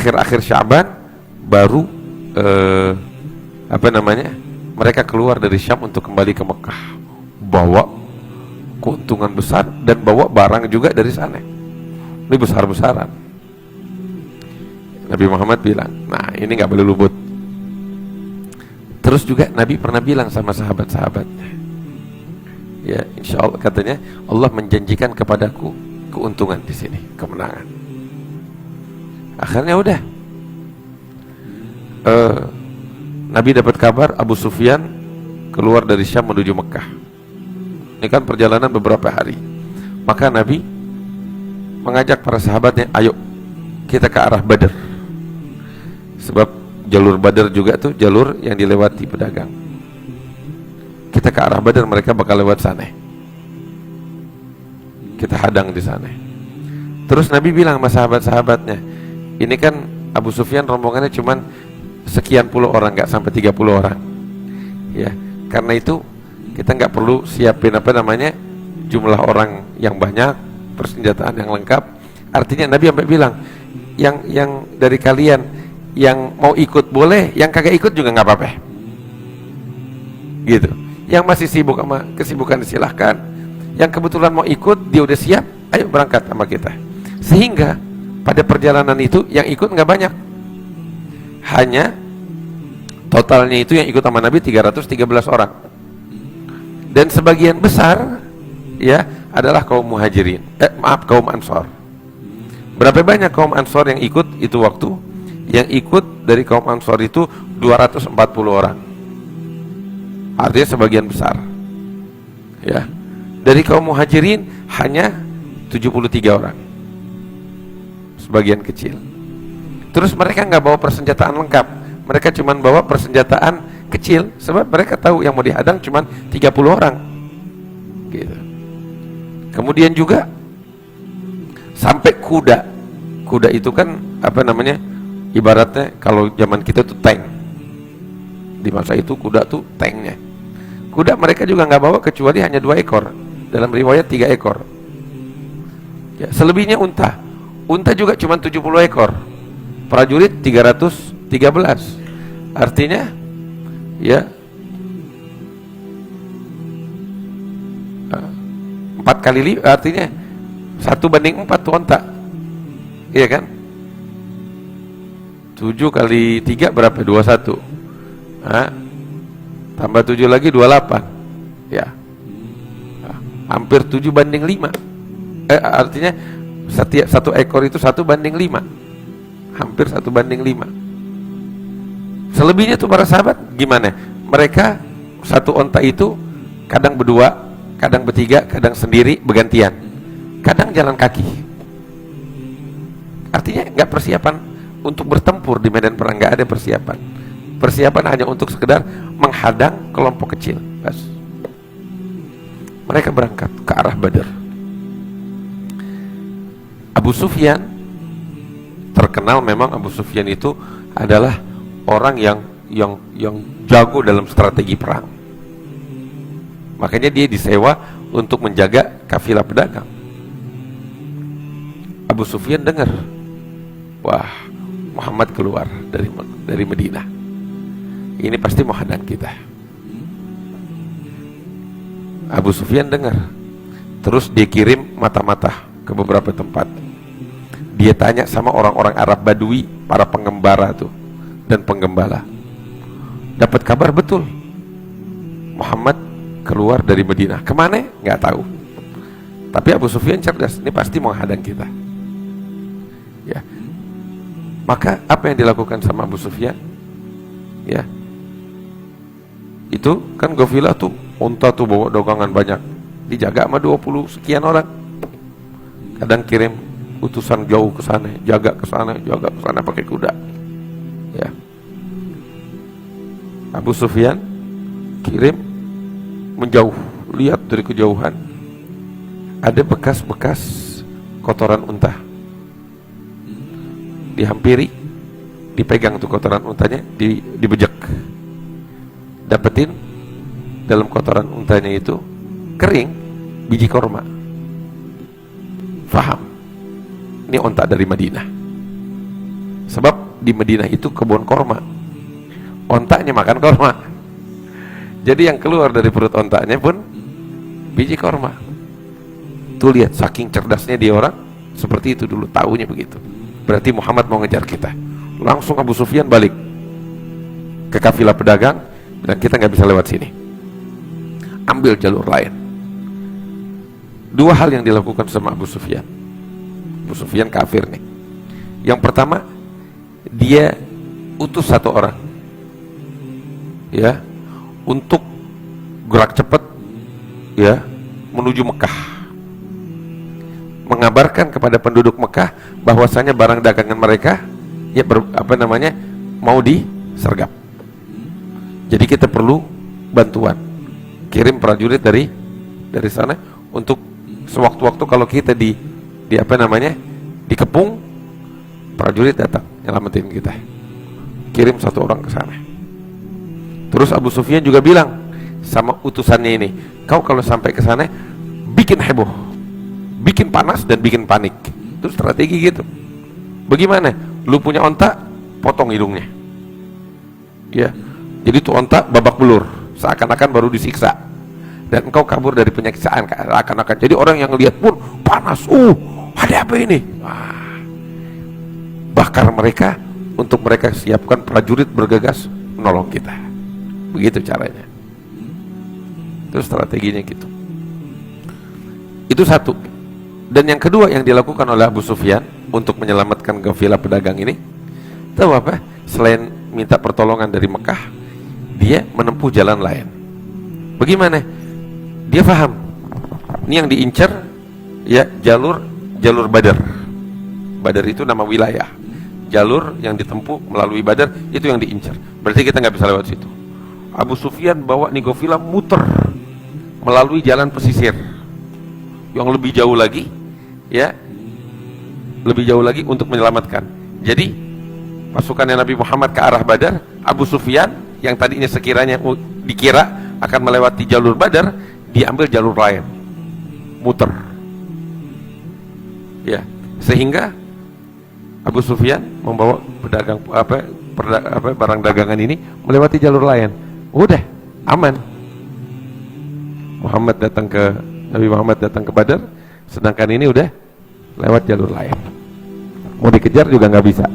akhir-akhir Sya'ban baru mereka keluar dari Syam untuk kembali ke Mekah, bawa keuntungan besar dan bawa barang juga dari sana. Ini besar-besaran. Nabi Muhammad bilang, nah ini nggak boleh luput. Terus juga Nabi pernah bilang sama sahabat-sahabatnya, ya insya Allah, katanya Allah menjanjikan kepadaku keuntungan di sini, kemenangan. Akhirnya udah, Nabi dapat kabar Abu Sufyan keluar dari Syam menuju Mekah. Ini kan perjalanan beberapa hari. Maka Nabi mengajak para sahabatnya, ayo kita ke arah Badr. Sebab jalur Badr juga tuh jalur yang dilewati pedagang. Kita ke arah Badr, mereka bakal lewat sana. Kita hadang di sana. Terus Nabi bilang sama sahabat-sahabatnya, ini kan Abu Sufyan rombongannya cuman sekian puluh orang, nggak sampai 30 orang. Ya, karena itu kita nggak perlu siapin jumlah orang yang banyak, persenjataan yang lengkap. Artinya Nabi sampai bilang, yang dari kalian yang mau ikut boleh, yang kagak ikut juga nggak apa-apa. Gitu. Yang masih sibuk sama kesibukan silahkan. Yang kebetulan mau ikut, dia udah siap, ayo berangkat sama kita. Sehingga pada perjalanan itu yang ikut nggak banyak. Hanya totalnya itu yang ikut sama Nabi 313 orang. Dan sebagian besar ya adalah kaum muhajirin, kaum ansor. Berapa banyak kaum ansor yang ikut itu waktu? Yang ikut dari kaum ansor itu 240 orang. Artinya sebagian besar. Ya. Dari kaum muhajirin hanya 73 orang. Sebagian kecil. Terus mereka nggak bawa persenjataan lengkap. Mereka cuma bawa persenjataan kecil, sebab mereka tahu yang mau dihadang cuma 30 orang. Gitu. Kemudian juga sampai kuda. Kuda itu kan ibaratnya kalau zaman kita tuh tank. Di masa itu kuda tuh tanknya. Kuda mereka juga nggak bawa kecuali hanya 2 ekor. Dalam riwayat 3 ekor. Ya, selebihnya unta. Unta juga cuma 70 ekor. Prajurit 313. Artinya ya 4 kali lipat, artinya 1:4 tuh unta. Iya kan? 7 kali 3 berapa? 21. Tambah 7 lagi 28. Ya. Hampir 7:5. Artinya satu ekor itu 1:5. Hampir 1:5. Selebihnya tuh para sahabat gimana? Mereka satu onta itu kadang berdua, kadang bertiga, kadang sendiri, bergantian. Kadang jalan kaki. Artinya nggak persiapan untuk bertempur di medan perang, nggak ada persiapan. Persiapan hanya untuk sekedar menghadang kelompok kecil. Bas. Mereka berangkat ke arah Badr. Abu Sufyan terkenal, memang Abu Sufyan itu adalah orang yang jago dalam strategi perang. Makanya dia disewa untuk menjaga kafilah pedagang. Abu Sufyan dengar, wah, Muhammad keluar dari Madinah. Ini pasti mau hadang kita. Abu Sufyan dengar. Terus dia kirim mata-mata ke beberapa tempat. Dia tanya sama orang-orang Arab Badui, para pengembara tuh dan penggembala. Dapat kabar betul Muhammad keluar dari Madinah. Kemana? Nggak tahu. Tapi Abu Sufyan cerdas, ini pasti mau hadang kita. Ya. Maka apa yang dilakukan sama Abu Sufyan? Ya. Itu kan Gofilah tuh, unta tuh bawa dagangan banyak, dijaga sama 20 sekian orang. Kadang kirim utusan jauh ke sana, jaga ke sana pakai kuda. Ya. Abu Sufyan kirim menjauh, lihat dari kejauhan ada bekas-bekas kotoran unta. Dihampiri, dipegang tuh kotoran untanya, dibejek. Dapetin dalam kotoran untanya itu kering biji korma. Faham, ini unta dari Madinah. Sebab di Madinah itu kebun korma, ontanya makan korma. Jadi yang keluar dari perut ontanya pun biji korma. Tuh lihat, saking cerdasnya dia orang, seperti itu dulu, taunya begitu. Berarti Muhammad mau ngejar kita. Langsung Abu Sufyan balik ke kafilah pedagang, dan kita nggak bisa lewat sini, ambil jalur lain. Dua hal yang dilakukan sama Abu Sufyan. Abu Sufyan kafir nih. Yang pertama, dia utus satu orang, ya, untuk gerak cepat, ya, menuju Mekah, mengabarkan kepada penduduk Mekah bahwasanya barang dagangan mereka, ya, mau disergap. Jadi kita perlu bantuan, kirim prajurit dari sana untuk sewaktu-waktu kalau kita dikepung, prajurit datang nyelamatin kita. Kirim satu orang ke sana. Terus Abu Sufyan juga bilang sama utusannya ini, kau kalau sampai ke sana bikin heboh, bikin panas dan bikin panik. Itu strategi gitu. Bagaimana? Lu punya onta, potong hidungnya. Ya. Jadi tuh onta babak belur, seakan-akan baru disiksa. Dan engkau kabur dari penyiksaan, seakan-akan. Jadi orang yang lihat pun panas. Ada apa ini? Bakar mereka, untuk mereka siapkan prajurit bergegas menolong kita. Begitu caranya. Itu strateginya gitu. Itu satu. Dan yang kedua yang dilakukan oleh Abu Sufyan untuk menyelamatkan kafilah pedagang ini, tahu apa? Selain minta pertolongan dari Mekah, dia menempuh jalan lain. Bagaimana? Dia paham, ini yang diincar, ya, jalur Badar. Badar itu nama wilayah. Jalur yang ditempuh melalui Badar itu yang diincar. Berarti kita nggak bisa lewat situ. Abu Sufyan bawa nih kafilah muter melalui jalan pesisir yang lebih jauh lagi, ya, lebih jauh lagi untuk menyelamatkan. Jadi pasukannya Nabi Muhammad ke arah Badar, Abu Sufyan yang tadinya sekiranya dikira akan melewati jalur Badar, diambil jalur lain, muter, ya, sehingga Abu Sufyan membawa barang dagangan ini melewati jalur lain. Udah aman. Nabi Muhammad datang ke Badar, sedangkan ini udah lewat jalur lain. Mau dikejar juga nggak bisa.